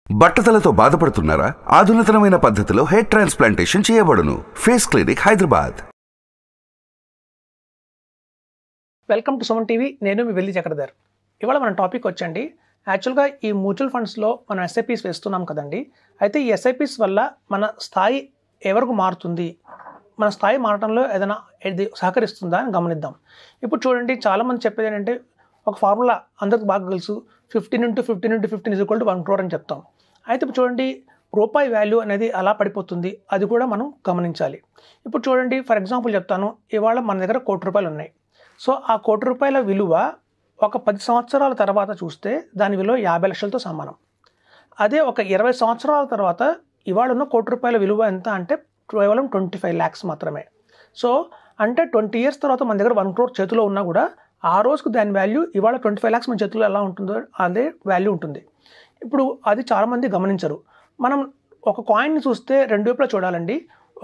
బట్టతలతో బాధపడుతున్నారా? ఆధునితనమైన పద్ధతిలో hair transplantation చేయబడును. Face clinic, Hyderabad. Welcome to Suman TV. నేను మీ వెల్లి చక్రధర్. ఇవాళ మన టాపిక్ వచ్చండి, యాక్చువల్గా ఈ మ్యూచువల్ ఫండ్స్లో మనం ఎస్ఐపీస్ వేస్తున్నాం కదండి. అయితే ఈ ఎస్ఐపీస్ వల్ల మన స్థాయి ఎవరికి మారుతుంది, మన స్థాయి మారటంలో ఏదైనా ఇది సహకరిస్తుందా అని గమనిద్దాం. ఇప్పుడు చూడండి, చాలామంది చెప్పేది ఏంటంటే, ఒక ఫార్ములా అందరికి బాగా తెలుసు, 15x15x15 = 1 crore అని చెప్తాం. అయితే ఇప్పుడు చూడండి, రూపాయి వాల్యూ అనేది అలా పడిపోతుంది, అది కూడా మనం గమనించాలి. ఇప్పుడు చూడండి, ఫర్ ఎగ్జాంపుల్ చెప్తాను, ఇవాళ మన దగ్గర ₹1 ఉన్నాయి. సో ఆ ₹1 విలువ ఒక 10 సంవత్సరాల తర్వాత చూస్తే దాని విలువ 50 లక్షలతో సమానం. అదే ఒక 20 సంవత్సరాల తర్వాత ఇవాళ ఉన్న ₹1 విలువ ఎంత అంటే కేవలం 25 lakhs మాత్రమే. సో అంటే 20 years తర్వాత మన దగ్గర 1 crore చేతిలో ఉన్నా కూడా ఆ రోజుకు దాని వాల్యూ ఇవాళ 25 lakhs మన చేతిలో ఎలా ఉంటుందో అదే వాల్యూ ఉంటుంది. ఇప్పుడు అది చాలామంది గమనించరు. మనం ఒక కాయిన్ని చూస్తే రెండు వైపులా చూడాలండి.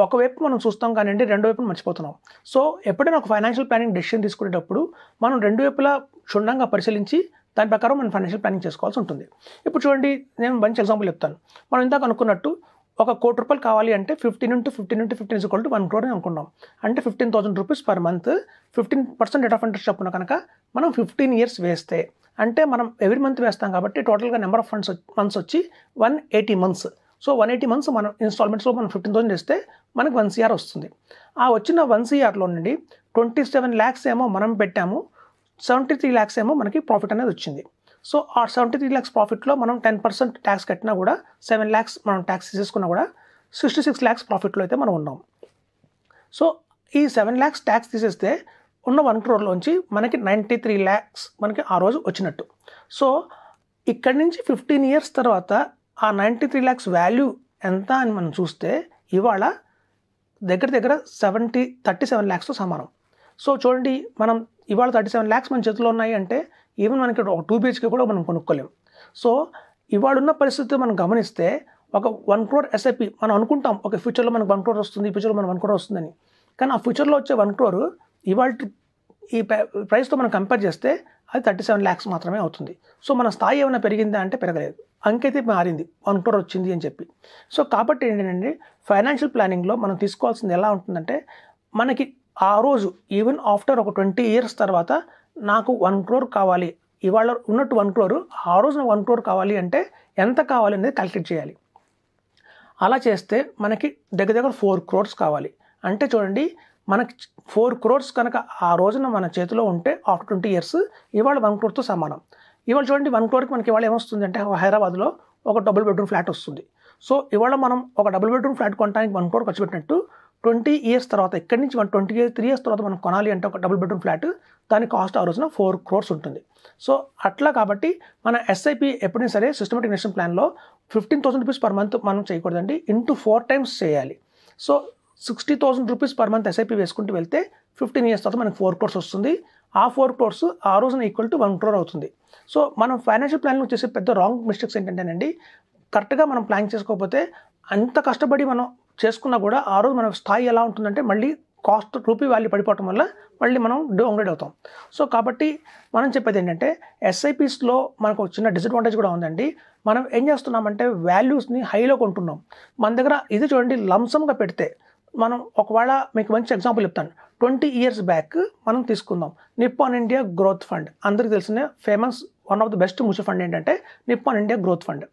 ఒకవైపు మనం చూస్తాం కానివ్వండి, రెండు వైపులు మర్చిపోతున్నాం. సో ఎప్పుడైనా ఒక ఫైనాన్షియల్ ప్లానింగ్ డెసిషన్ తీసుకునేటప్పుడు మనం రెండు వైపులా క్షుణ్ణంగా పరిశీలించి దాని ప్రకారం మనం ఫైనాన్షియల్ ప్లానింగ్ చేసుకోవాల్సి ఉంటుంది. ఇప్పుడు చూడండి, నేను మంచి ఎగ్జాంపుల్ చెప్తాను. మనం ఇందాక అనుకున్నట్టు ఒక ₹1 కావాలి అంటే 15x15x15 = 1 crore అని అనుకున్నాం. అంటే ₹15,000 per month, 15% rate of interest చొప్పున కనుక మనం 15 years వేస్తే, అంటే మనం ఎవ్రీ మంత్ వేస్తాం కాబట్టి టోటల్గా నెంబర్ ఆఫ్ మంత్స్ వచ్చి 180 months. సో 180 months మనం ఇన్స్టాల్మెంట్స్లో మనం 15,000 వేస్తే మనకు 1 crore వస్తుంది. ఆ వచ్చిన 1 crore నుండి 27 lakhs ఏమో మనం పెట్టాము, 73 lakhs ఏమో మనకి ప్రాఫిట్ అనేది వచ్చింది. సో ఆ 73 lakhs ప్రాఫిట్లో మనం 10% ట్యాక్స్ కట్టినా కూడా 7 lakhs మనం ట్యాక్స్ తీసేసుకున్నా కూడా 66 lakhs ప్రాఫిట్లో అయితే మనం ఉన్నాం. సో ఈ 7 lakhs ట్యాక్స్ తీసేస్తే ఉన్న 1 crore మనకి 93 lakhs మనకి ఆ రోజు వచ్చినట్టు. సో ఇక్కడి నుంచి 15 years తర్వాత ఆ 93 lakhs వాల్యూ ఎంత అని మనం చూస్తే ఇవాళ దగ్గర 37 lakhsతో సమానం. సో చూడండి, మనం ఇవాళ 37 lakhs మన చేతిలో ఉన్నాయి అంటే ఈవెన్ మనకి ఒక 2 BHK కూడా మనం కొనుక్కోలేము. సో ఇవాళ ఉన్న పరిస్థితి మనం గమనిస్తే ఒక 1 crore ఎస్ఐపి మనం అనుకుంటాం, ఒక ఫ్యూచర్లో మనకు 1 crore వస్తుంది, ఈ ఫ్యూచర్లో మనకు 1 crore వస్తుందని. కానీ ఆ ఫ్యూచర్లో వచ్చే 1 crore ఇవాళ ఈ ప్రైస్తో మనం కంపేర్ చేస్తే అది 37 lakhs మాత్రమే అవుతుంది. సో మన స్థాయి ఏమైనా పెరిగిందా అంటే పెరగలేదు, అంకైతే మారింది, 1 crore వచ్చింది అని చెప్పి. సో కాబట్టి ఏంటంటే, ఫైనాన్షియల్ ప్లానింగ్లో మనం తీసుకోవాల్సింది ఎలా ఉంటుందంటే, మనకి ఆ రోజు ఈవెన్ ఆఫ్టర్ ఒక 20 years తర్వాత నాకు 1 crore కావాలి, ఇవాళ ఉన్నట్టు 1 crore, ఆ రోజు నాకు 1 crore కావాలి అంటే ఎంత కావాలి అనేది క్యాలిక్యులేట్ చేయాలి. అలా చేస్తే మనకి దగ్గర 4 crores కావాలి. అంటే చూడండి, మనకి 4 crores కనుక ఆ రోజున మన చేతిలో ఉంటే ఆఫ్టర్ 20 years ఇవాళ 1 croreతో సమానం. ఇవాళ చూడండి, 1 crore మనకి ఇవాళ ఏమొస్తుంది అంటే హైదరాబాద్లో ఒక డబుల్ బెడ్రూమ్ ఫ్లాట్ వస్తుంది. సో ఇవాళ మనం ఒక డబుల్ బెడ్రూమ్ ఫ్లాట్ కొనడానికి 1 crore ఖర్చు పెట్టినట్టు 20 years తర్వాత, ఇక్కడి నుంచి 23 years తర్వాత మనం కొనాలి అంటే ఒక డబుల్ బెడ్రూమ్ ఫ్లాట్, దాని కాస్ట్ ఆ రోజున 4 crores ఉంటుంది. సో అట్లా కాబట్టి మన ఎస్ఐపి ఎప్పుడైనా సరే సిస్టమేటిక్ ఇన్వెస్ట్మెంట్ ప్లాన్లో ₹15,000 per month మనం చేయకూడదండి, ఇంటూ 4 times చేయాలి. సో ₹60,000 per month ఎస్ఐపి వేసుకుంటూ వెళ్తే 15 years తర్వాత మనకు 4 crores వస్తుంది. ఆ 4 crores ఆ రోజున ఈక్వల్ టు 1 crore అవుతుంది. సో మనం ఫైనాన్షియల్ ప్లాన్లో చేసే పెద్ద రాంగ్ మిస్టేక్స్ ఏంటంటేనండి, కరెక్ట్గా మనం ప్లాన్ చేసుకోకపోతే అంత కష్టపడి మనం చేసుకున్నా కూడా ఆ రోజు మన స్థాయి ఎలా ఉంటుందంటే మళ్ళీ కాస్ట్ రూపీ వాల్యూ పడిపోవటం వల్ల మళ్ళీ మనం డౌన్గ్రేడ్ అవుతాం. సో కాబట్టి మనం చెప్పేది ఏంటంటే, ఎస్ఐపీస్లో మనకు చిన్న డిసడ్వాంటేజ్ కూడా ఉందండి. మనం ఏం చేస్తున్నామంటే వాల్యూస్ని హైలో కొంటున్నాం. మన దగ్గర ఇది చూడండి, లంసమ్గా పెడితే మనం ఒకవేళ మీకు మంచి ఎగ్జాంపుల్ చెప్తాను. 20 years బ్యాక్ మనం తీసుకుందాం నిప్పాన్ ఇండియా గ్రోత్ ఫండ్. అందరికీ తెలిసిన famous one of the best mutual fund ఏంటంటే నిప్పాన్ ఇండియా గ్రోత్ ఫండ్.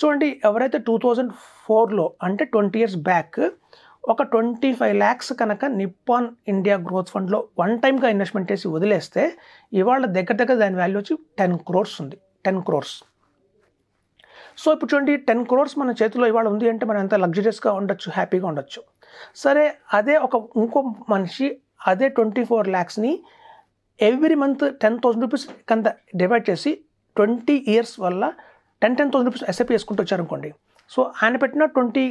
చూడండి, ఎవరైతే 2004లో అంటే 20 years బ్యాక్ ఒక 25 lakhs కనుక నిప్పాన్ ఇండియా గ్రోత్ ఫండ్లో వన్ టైమ్గా ఇన్వెస్ట్మెంట్ చేసి వదిలేస్తే ఇవాళ దగ్గర దాని వాల్యూ వచ్చి 10 crores ఉంది. 10 crores. సో ఇప్పుడు చూడండి, 10 crores మన చేతిలో ఇవాళ ఉంది అంటే మనం ఎంత లగ్జరియస్గా ఉండొచ్చు, హ్యాపీగా ఉండొచ్చు. సరే, అదే ఇంకో మనిషి అదే 24 lakhsని ఎవ్రీ మంత్ ₹10,000 కింద డివైడ్ చేసి 20 years వల్ల ₹10,000 ఎస్ఐపి వేసుకుంటూ వచ్చారనుకోండి. సో ఆయన పెట్టిన 20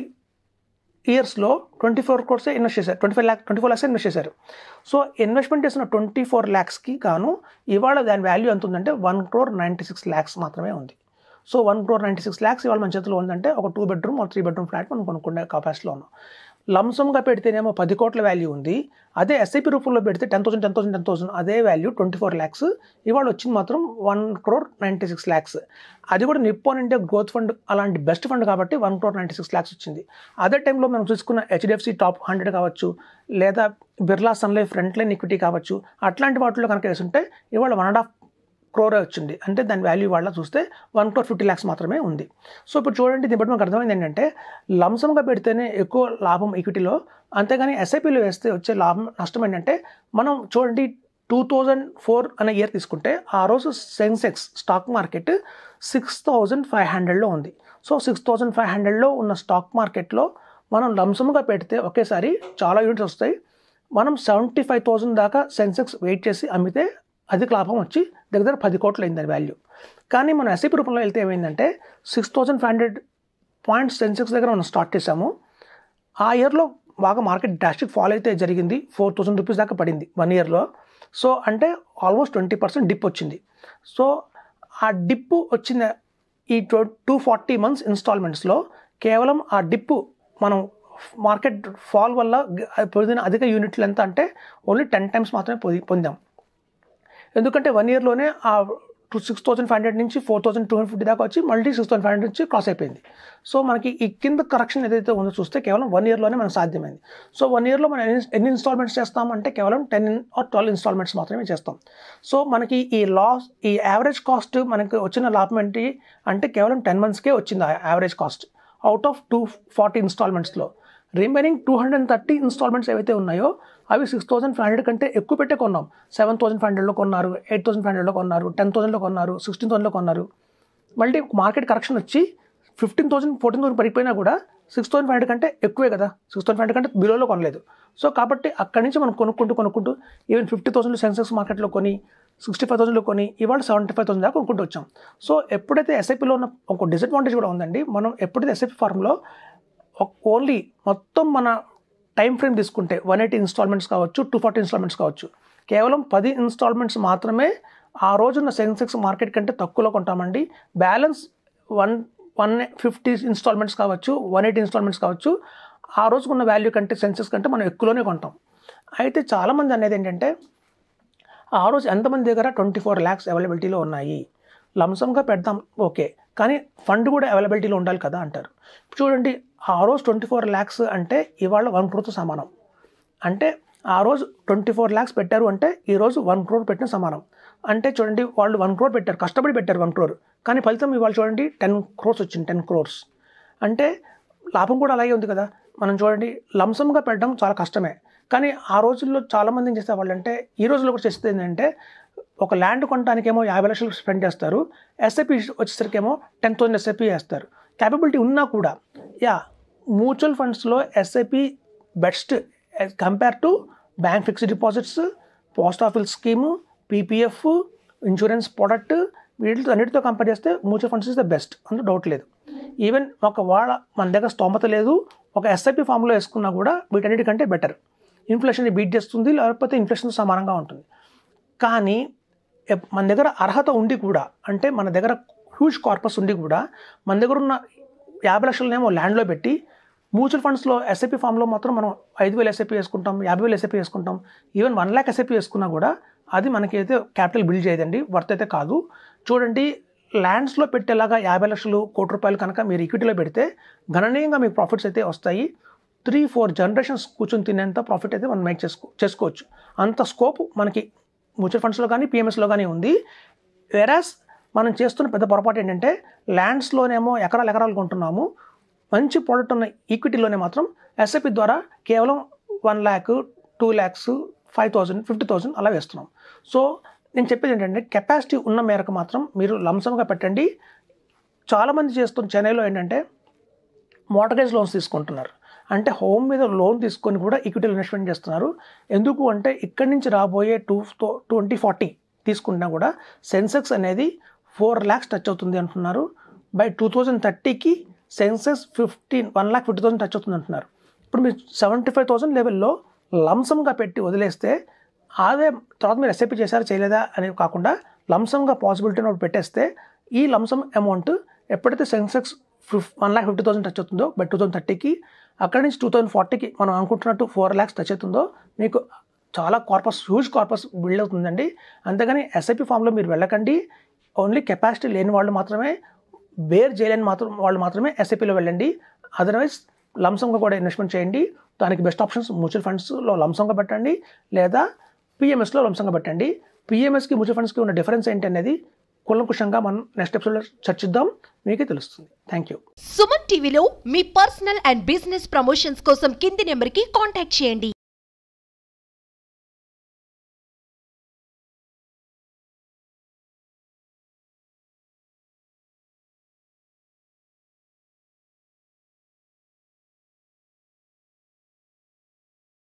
yearsలో 24 crores ఇన్వెస్ట్ చేశారు, 24 lakhs ఇన్వెస్ట్ చేశారు. సో ఇన్వెస్ట్మెంట్ చేసిన 24 lakhsకి గాను ఇవాళ దాని వాల్యూ ఎంత ఉందంటే 1,96 lakhs మాత్రమే ఉంది. సో 1,96 lakhs ఇవాళ మన చేతిలో ఉందంటే ఒక 2 bedroom or 3 bedroom ఫ్లాట్ మనం కొనుక్కునే కెపాసిటీలో ఉన్నాం. లంసమ్గా పెడితేనేమో 10 కోట్ల వాల్యూ ఉంది. అదే ఎస్ఐపి రూపంలో పెడితే 10,000 అదే వాల్యూ 24 lakhs. ఇవాళ వచ్చింది మాత్రం 1,96 lakhs. అది కూడా నిప్పాన్ ఇండియా గ్రోత్ ఫండ్ అలాంటి బెస్ట్ ఫండ్ కాబట్టి 1,96 lakhs వచ్చింది. అదే టైంలో మనం చూసుకున్న హెచ్డిఎఫ్సి టాప్ 100 కావచ్చు, లేదా Birla Sun Life frontline equity కావచ్చు, అట్లాంటి వాటిలో కనుక వేసుంటే ఇవాళ 1.5 crore వచ్చింది. అంటే దాని వాల్యూ వాళ్ళ చూస్తే 1,50 lakhs మాత్రమే ఉంది. సో ఇప్పుడు చూడండి, దీన్ని బట్టి మనకు అర్థమైంది ఏంటంటే లంసమ్గా పెడితేనే ఎక్కువ లాభం ఈక్విటీలో, అంతేగాని ఎస్ఐపిలో వేస్తే వచ్చే లాభం నష్టం ఏంటంటే, మనం చూడండి 2004 అనే ఇయర్ తీసుకుంటే ఆ రోజు సెన్సెక్స్ స్టాక్ మార్కెట్ 6,500లో ఉంది. సో 6,500లో ఉన్న స్టాక్ మార్కెట్లో మనం లంసమ్గా పెడితే ఒకేసారి చాలా యూనిట్స్ వస్తాయి. మనం 75,000 దాకా సెన్సెక్స్ వెయిట్ చేసి అమ్మితే అధిక లాభం వచ్చి దగ్గర 10 కోట్లు అయింది దాని వాల్యూ. కానీ మనం ఎస్ఐపి రూపంలో వెళ్తే ఏమైందంటే 6,500 పాయింట్స్ సెన్సెక్స్ దగ్గర మనం స్టార్ట్ చేసాము. ఆ ఇయర్లో బాగా మార్కెట్ డ్రాస్టిక్ ఫాల్ అయితే జరిగింది, 4,000 రూపీస్ దాకా పడింది 1 yearలో. సో అంటే ఆల్మోస్ట్ 20% డిప్ వచ్చింది. సో ఆ డిప్ వచ్చిన ఈ 240 months ఇన్స్టాల్మెంట్స్లో కేవలం ఆ డిప్ మనం మార్కెట్ ఫాల్ వల్ల పొందిన అధిక యూనిట్లు ఎంత అంటే ఓన్లీ 10 times మాత్రమే పొందాం. ఎందుకంటే 1 yearలోనే ఆ 6,500 నుంచి 4,250 దాకా వచ్చి మళ్ళీ 6,500 నుంచి క్రాస్ అయిపోయింది. సో మనకి ఈ కింద కరెక్షన్ ఏదైతే ఉందో చూస్తే కేవలం 1 yearలోనే మనకు సాధ్యమైంది. సో 1 yearలో మనం ఎన్ని ఇన్స్టాల్మెంట్స్ చేస్తామంటే కేవలం 10 or 12 ఇన్స్టాల్మెంట్స్ మాత్రమే చేస్తాం. సో మనకి ఈ యావరేజ్ కాస్ట్ మనకి వచ్చిన లాభం ఏంటి అంటే కేవలం 10 monthsకే వచ్చింది ఆ యావరేజ్ కాస్ట్ అవుట్ ఆఫ్ 240 ఇన్స్టాల్మెంట్స్లో. రిమైనింగ్ 230 ఇన్స్టాల్మెంట్స్ ఏవైతే ఉన్నాయో అవి 6,500 కంటే ఎక్కువ పెట్టే కొన్నాం. 7,500లో కొన్నారు, 8,500లో కొన్నారు, 10,000లో కొన్నారు, 16,000లో కొన్నారు. మళ్ళీ మార్కెట్ కరెక్షన్ వచ్చి 15,000, 14,000 పడిపోయినా కూడా 6,500 కంటే ఎక్కువే కదా, 6,500 కంటే బిలోలో కొనలేదు. సో కాబట్టి అక్కడి నుంచి మనం కొనుక్కుంటూ ఈవెన్ 50,000 సెన్సెక్స్ మార్కెట్లో కొని 65,000లో కొని ఇవాళ 75,000 దాకా కొనుక్కుంటూ వచ్చాం. సో ఎప్పుడైతే ఎస్ఐపిలో ఉన్న ఒక డిసడ్వాంటేజ్ కూడా ఉందండి, మనం ఎప్పుడైతే ఎస్ఐపి ఫార్మ్లో ఓన్లీ మొత్తం మన టైం ఫ్రేమ్ తీసుకుంటే 180 ఇన్స్టాల్మెంట్స్ కావచ్చు, 240 ఇన్స్టాల్మెంట్స్ కావచ్చు, కేవలం 10 ఇన్స్టాల్మెంట్స్ మాత్రమే ఆ రోజున్న సెన్సెక్స్ మార్కెట్ కంటే తక్కువలో కొంటామండి. బ్యాలెన్స్ 150 ఇన్స్టాల్మెంట్స్ కావచ్చు, 180 ఇన్స్టాల్మెంట్స్ కావచ్చు, ఆ రోజుకున్న వాల్యూ కంటే సెన్సెక్స్ కంటే మనం ఎక్కువలోనే కొంటాం. అయితే చాలామంది అనేది ఏంటంటే ఆ రోజు ఎంతమంది దగ్గర 24 lakhs అవైలబిలిటీలో ఉన్నాయి, లంసమ్గా పెడదాం ఓకే, కానీ ఫండ్ కూడా అవైలబిలిటీలో ఉండాలి కదా అంటారు. చూడండి, ఆ రోజు 24 lakhs అంటే ఇవాళ 1 crore సమానం. అంటే ఆ రోజు 24 lakhs పెట్టారు అంటే ఈరోజు 1 crore పెట్టిన సమానం. అంటే చూడండి, వాళ్ళు 1 crore పెట్టారు, కష్టపడి పెట్టారు 1 crore, కానీ ఫలితం ఇవాళ చూడండి 10 crores వచ్చింది, 10 crores. అంటే లాభం కూడా అలాగే ఉంది కదా. మనం చూడండి, లంసమ్గా పెట్టడం చాలా కష్టమే, కానీ ఆ రోజుల్లో చాలామంది ఏం చేసేవాళ్ళు అంటే, ఈ రోజుల్లో కూడా చేసేది ఏంటంటే ఒక ల్యాండ్ కొనడానికేమో 50 లక్షలు స్పెండ్ చేస్తారు, ఎస్ఐపి వచ్చేసరికేమో 10,000 ఎస్ఐపి వేస్తారు. క్యాపబిలిటీ ఉన్నా కూడా మ్యూచువల్ ఫండ్స్లో SIP best compare to bank fixed deposits, post office scheme, PPF, insurance product, వీటితో అన్నిటితో కంపేర్ చేస్తే mutual funds is the best, అందులో డౌట్ లేదు. ఈవెన్ మన దగ్గర స్తోమత లేదు, ఒక ఎస్ఐపి ఫామ్లో వేసుకున్నా కూడా వీటన్నిటికంటే బెటర్. ఇన్ఫ్లేషన్ బీట్ చేస్తుంది, లేకపోతే ఇన్ఫ్లేషన్ సమానంగా ఉంటుంది. కానీ మన దగ్గర అర్హత ఉండి కూడా, అంటే మన దగ్గర హ్యూజ్ కార్పస్ ఉండి కూడా, మన దగ్గర ఉన్న 50 లక్షలనేమో ల్యాండ్లో పెట్టి మ్యూచువల్ ఫండ్స్లో ఎస్ఐపి ఫామ్లో మాత్రం మనం 5,000 ఎస్ఐపి వేసుకుంటాం, 50,000 ఎస్ఐపి వేసుకుంటాం, ఈవెన్ 1 lakh ఎస్ఐపి వేసుకున్నా కూడా అది మనకి అయితే క్యాపిటల్ బిల్డ్ చేయదండి, వర్త్ అయితే కాదు. చూడండి, ల్యాండ్స్లో పెట్టేలాగా 50 లక్షలు, ₹1,00,00,000 కనుక మీరు ఈక్విటీలో పెడితే గణనీయంగా మీకు ప్రాఫిట్స్ అయితే వస్తాయి. 3-4 generations కూర్చొని తినేంత ప్రాఫిట్ అయితే మనం మేక్ చేసుకోవచ్చు. అంత స్కోప్ మనకి మ్యూచువల్ ఫండ్స్లో కానీ పిఎంఎస్లో కానీ ఉంది. వెరాస్ మనం చేస్తున్న పెద్ద పొరపాటు ఏంటంటే, ల్యాండ్స్లోనేమో ఎకరాలు కొంటున్నాము, మంచి ప్రోడక్ట్ ఉన్న ఈక్విటీలోనే మాత్రం ఎస్ఐపి ద్వారా కేవలం 1 lakh, 2 lakhs, 5,000, 50,000 అలా వేస్తున్నాం. సో నేను చెప్పేది ఏంటంటే, కెపాసిటీ ఉన్న మేరకు మాత్రం మీరు లంసమ్గా పెట్టండి. చాలామంది చేస్తున్న చెన్నైలో ఏంటంటే మోర్టగేజ్ లోన్స్ తీసుకుంటున్నారు, అంటే హోమ్ మీద లోన్ తీసుకొని కూడా ఈక్విటీలో ఇన్వెస్ట్మెంట్ చేస్తున్నారు. ఎందుకు అంటే ఇక్కడి నుంచి రాబోయే 2040 తీసుకుంటున్నా కూడా సెన్సెక్స్ అనేది 4 lakhs టచ్ అవుతుంది అంటున్నారు. బై 2030కి సెన్సెక్స్ 1,50,000 టచ్ అవుతుంది అంటున్నారు. ఇప్పుడు మీరు 75,000 లెవెల్లో లంసమ్గా పెట్టి వదిలేస్తే అదే తర్వాత మీరు ఎస్ఐపి చేశారా చేయలేదా అనేది కాకుండా లంసమ్గా పాసిబిలిటీని ఒకటి పెట్టేస్తే ఈ లంసమ్ అమౌంట్ ఎప్పుడైతే సెన్సెక్స్ 1,50,000 టచ్ అవుతుందో బై 2030కి అక్కడి నుంచి 2040కి మనం అనుకుంటున్నట్టు 4 lakhs టచ్ అవుతుందో మీకు చాలా హ్యూజ్ కార్పస్ బిల్డ్ అవుతుందండి. అంతేగాని ఎస్ఐపి ఫామ్లో మీరు వెళ్ళకండి. ఓన్లీ కెపాసిటీ లేని వాళ్ళు మాత్రమే, బేర్ చేయలేని వాళ్ళు మాత్రమే ఎస్ఐపిలో వెళ్ళండి. అదర్వైజ్ లంసంగా కూడా ఇన్వెస్ట్మెంట్ చేయండి. దానికి బెస్ట్ ఆప్షన్స్ మ్యూచువల్ ఫండ్స్లో లంసంగా పెట్టండి, లేదా పిఎంఎస్లో లంసంగా పెట్టండి. పిఎంఎస్కి మ్యూచువల్ ఫండ్స్కి ఉన్న డిఫరెన్స్ ఏంటి అనేది కూలంకుషంగా మనం నెక్స్ట్ ఎపిసోడ్లో చర్చిద్దాం, మీకే తెలుస్తుంది. Thank you. సుమన్ టీవీలో మీ పర్సనల్ అండ్ బిజినెస్ ప్రమోషన్స్ కోసం కింది నెంబర్కి కాంటాక్ట్ చేయండి.